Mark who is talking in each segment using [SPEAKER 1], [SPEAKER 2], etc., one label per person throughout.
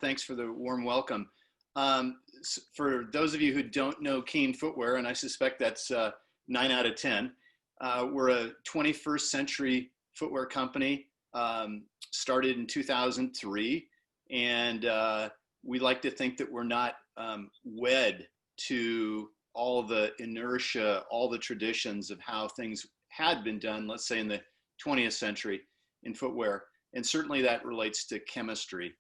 [SPEAKER 1] Thanks for the warm welcome. For those of you who don't know Keen Footwear, and I suspect that's 9 out of 10, we're a 21st century footwear company, started in 2003, and we like to think that we're not wed to all the inertia, all the traditions of how things had been done, let's say in the 20th century in footwear. And certainly that relates to chemistry.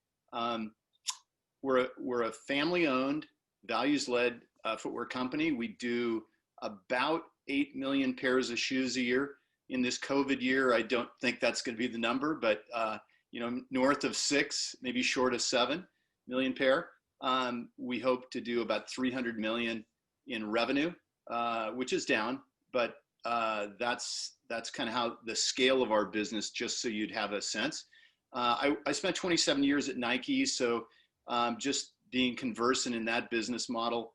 [SPEAKER 1] We're a family-owned, values-led footwear company. We do about 8 million pairs of shoes a year. In this COVID year, I don't think that's going to be the number, but north of 6, maybe short of 7 million pair. We hope to do about 300 million in revenue, which is down, but that's kind of how the scale of our business, just so you'd have a sense. I spent 27 years at Nike, so just being conversant in that business model,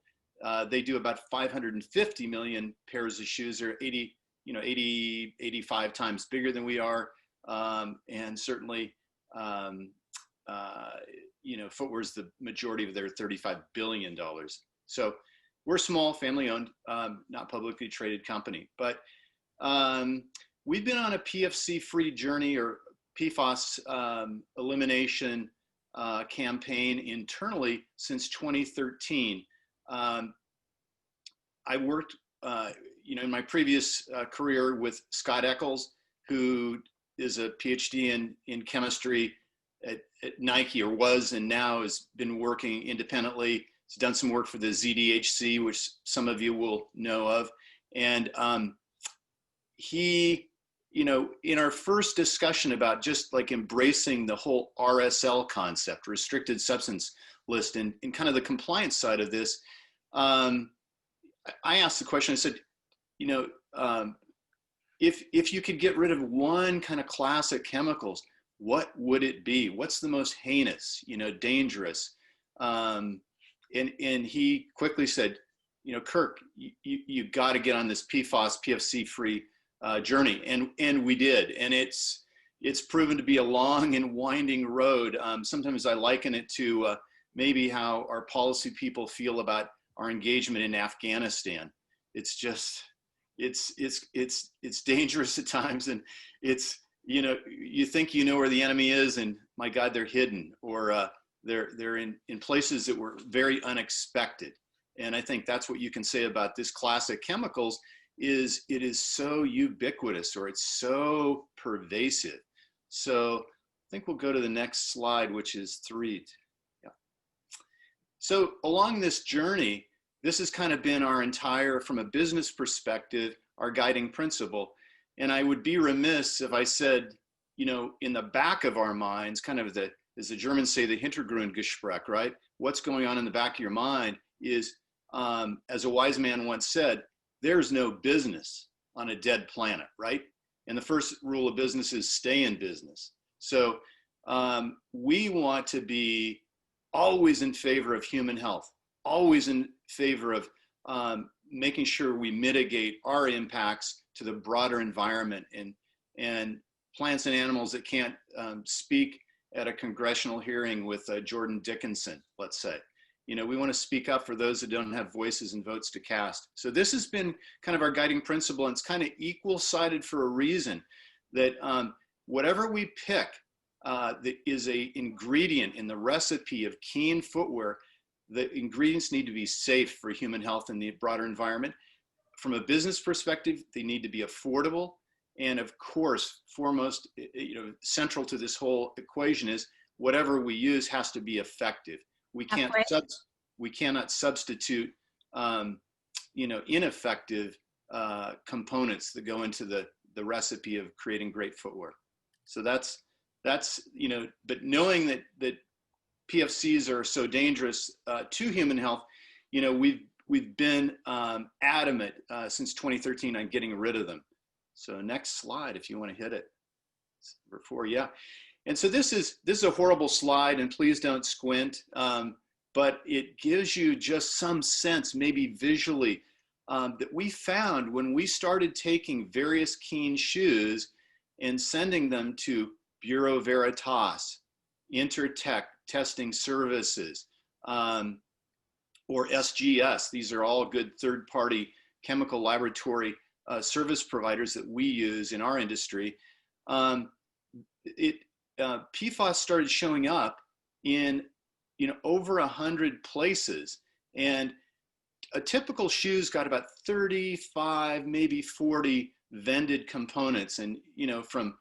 [SPEAKER 1] they do about 550 million pairs of shoes. They're 85 times bigger than we are, and certainly, footwear is the majority of their $35 billion. So we're a small, family-owned, not publicly traded company, but we've been on a PFC-free journey, or PFAS elimination campaign internally since 2013. I worked, in my previous career with Scott Eccles, who is a PhD in chemistry at Nike, or was, and now has been working independently. He's done some work for the ZDHC, which some of you will know of. And he, in our first discussion about just like embracing the whole RSL concept, restricted substance list, and kind of the compliance side of this, I asked the question, I said, if you could get rid of one kind of class of chemicals, what would it be? What's the most heinous, dangerous? And he quickly said, Kirk, you got to get on this PFAS, PFC free journey. And we did. And it's proven to be a long and winding road. Sometimes I liken it to maybe how our policy people feel about our engagement in Afghanistan. It's just, it's dangerous at times. And it's, you think you know where the enemy is, and my God, they're hidden, or they're in places that were very unexpected. And I think that's what you can say about this class of chemicals, is it is so ubiquitous, or it's so pervasive. So I think we'll go to the next slide, which is 3. Yeah. So along this journey, this has kind of been our entire, from a business perspective, our guiding principle. And I would be remiss if I said, in the back of our minds, kind of as the Germans say, the Hintergrundgespräch, right? What's going on in the back of your mind is, as a wise man once said, there's no business on a dead planet, right? And the first rule of business is stay in business. So we want to be always in favor of human health, always in favor of making sure we mitigate our impacts to the broader environment, and plants and animals that can't speak at a congressional hearing with Jordan Dickinson, let's say. We want to speak up for those that don't have voices and votes to cast. So this has been kind of our guiding principle, and it's kind of equal-sided for a reason, that whatever we pick that is a ingredient in the recipe of Keen Footwear, the ingredients need to be safe for human health and the broader environment. From a business perspective, they need to be affordable. And of course, foremost, central to this whole equation is whatever we use has to be effective. We cannot substitute, ineffective components that go into the recipe of creating great footwear. So that's but knowing that PFCs are so dangerous to human health, we've been adamant since 2013 on getting rid of them. So next slide, if you want to hit it. Number 4, yeah. And so this is a horrible slide, and please don't squint, but it gives you just some sense, maybe visually, that we found when we started taking various Keen shoes and sending them to Bureau Veritas, Intertech Testing Services, or SGS. These are all good third-party chemical laboratory service providers that we use in our industry. PFAS started showing up in over 100 places, and a typical shoe's got about 35, maybe 40 vended components, and from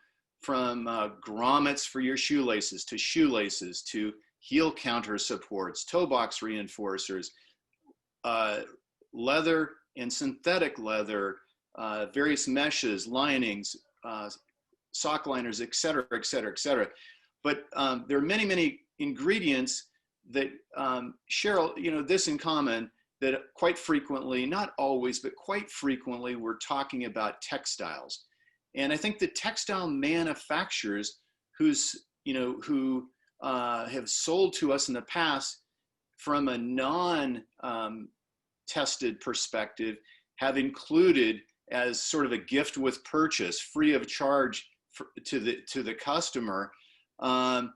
[SPEAKER 1] grommets for your shoelaces to heel counter supports, toe box reinforcers, leather and synthetic leather, various meshes, linings, sock liners, et cetera, et cetera, et cetera. But there are many, many ingredients that share, this in common, that quite frequently, not always, but quite frequently, we're talking about textiles. And I think the textile manufacturers who have sold to us in the past from a non-tested perspective have included as sort of a gift with purchase, free of charge to the customer, a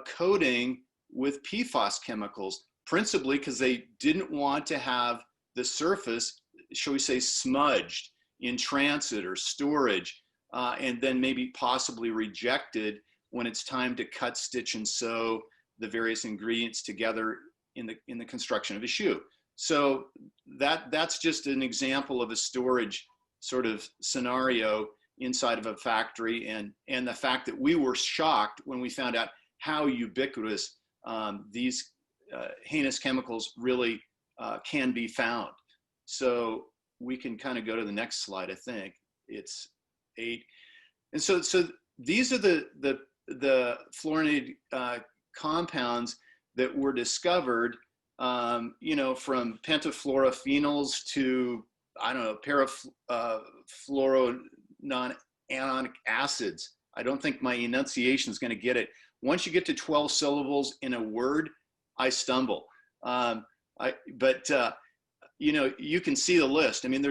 [SPEAKER 1] coating with PFAS chemicals, principally because they didn't want to have the surface, shall we say, smudged in transit or storage, and then maybe possibly rejected when it's time to cut, stitch, and sew the various ingredients together in the construction of a shoe. So that's just an example of a storage sort of scenario inside of a factory, and the fact that we were shocked when we found out how ubiquitous these heinous chemicals really can be found. So we can kind of go to the next slide. I think it's 8. And so these are the fluorinated compounds that were discovered, from pentafluorophenols to, I don't know, parafluoroanionic acids. I don't think my enunciation is going to get it. Once you get to 12 syllables in a word, I stumble. You can see the list. I mean,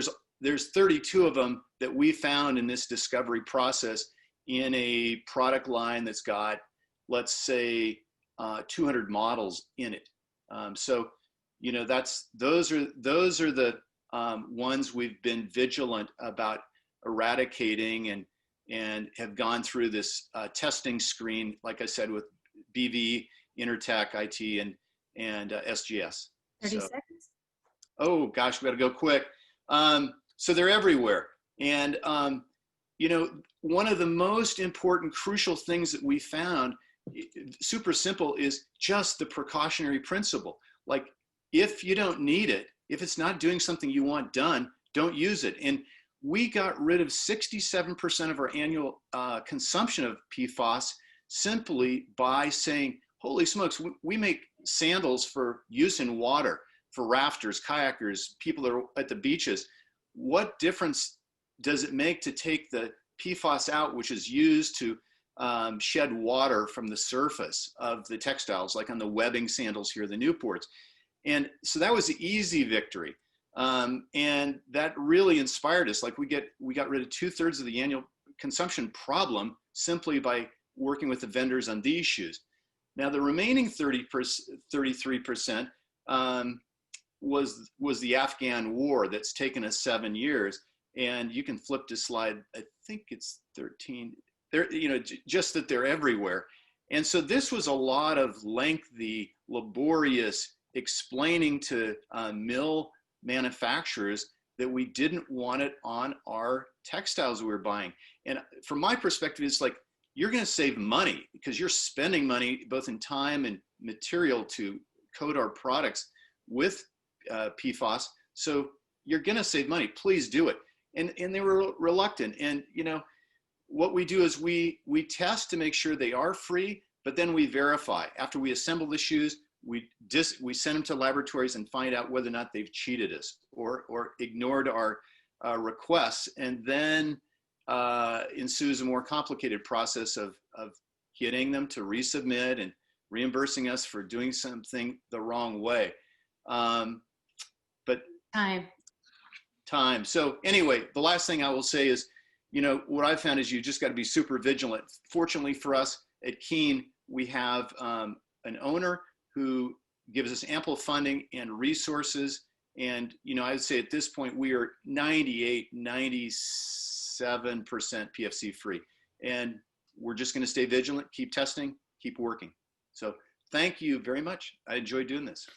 [SPEAKER 1] there's 32 of them that we found in this discovery process in a product line that's got, let's say, 200 models in it. Those are the ones we've been vigilant about eradicating, and have gone through this testing screen, like I said, with BV, Intertech, IT, and SGS.
[SPEAKER 2] 30 seconds.
[SPEAKER 1] Oh gosh, we got to go quick. So they're everywhere, and one of the most important, crucial things that we found, super simple, is just the precautionary principle. Like, if you don't need it, if it's not doing something you want done, don't use it. And we got rid of 67% of our annual consumption of PFAS simply by saying, holy smokes, we make sandals for use in water, for rafters, kayakers, people that are at the beaches. What difference does it make to take the PFAS out, which is used to shed water from the surface of the textiles, like on the webbing sandals here, the Newports? And so that was the easy victory. And that really inspired us. Like, we got rid of 2/3 of the annual consumption problem simply by working with the vendors on these shoes. Now, the remaining 33% was the Afghan war that's taken us 7 years. And you can flip to slide, I think it's 13. They're, just that they're everywhere. And so this was a lot of lengthy, laborious explaining to mill manufacturers that we didn't want it on our textiles we were buying. And from my perspective, it's like, you're going to save money because you're spending money both in time and material to coat our products with PFAS. So you're going to save money. Please do it. And they were reluctant. And what we do is we test to make sure they are free, but then we verify. After we assemble the shoes, we send them to laboratories and find out whether or not they've cheated us or ignored our requests. And then ensues a more complicated process of getting them to resubmit and reimbursing us for doing something the wrong way. But time. So anyway, the last thing I will say is, what I've found is you just got to be super vigilant. Fortunately for us at Keen, We have an owner who gives us ample funding and resources. And, you know, I would say at this point, we are 98, 97% PFC free. And we're just going to stay vigilant, keep testing, keep working. So thank you very much. I enjoyed doing this.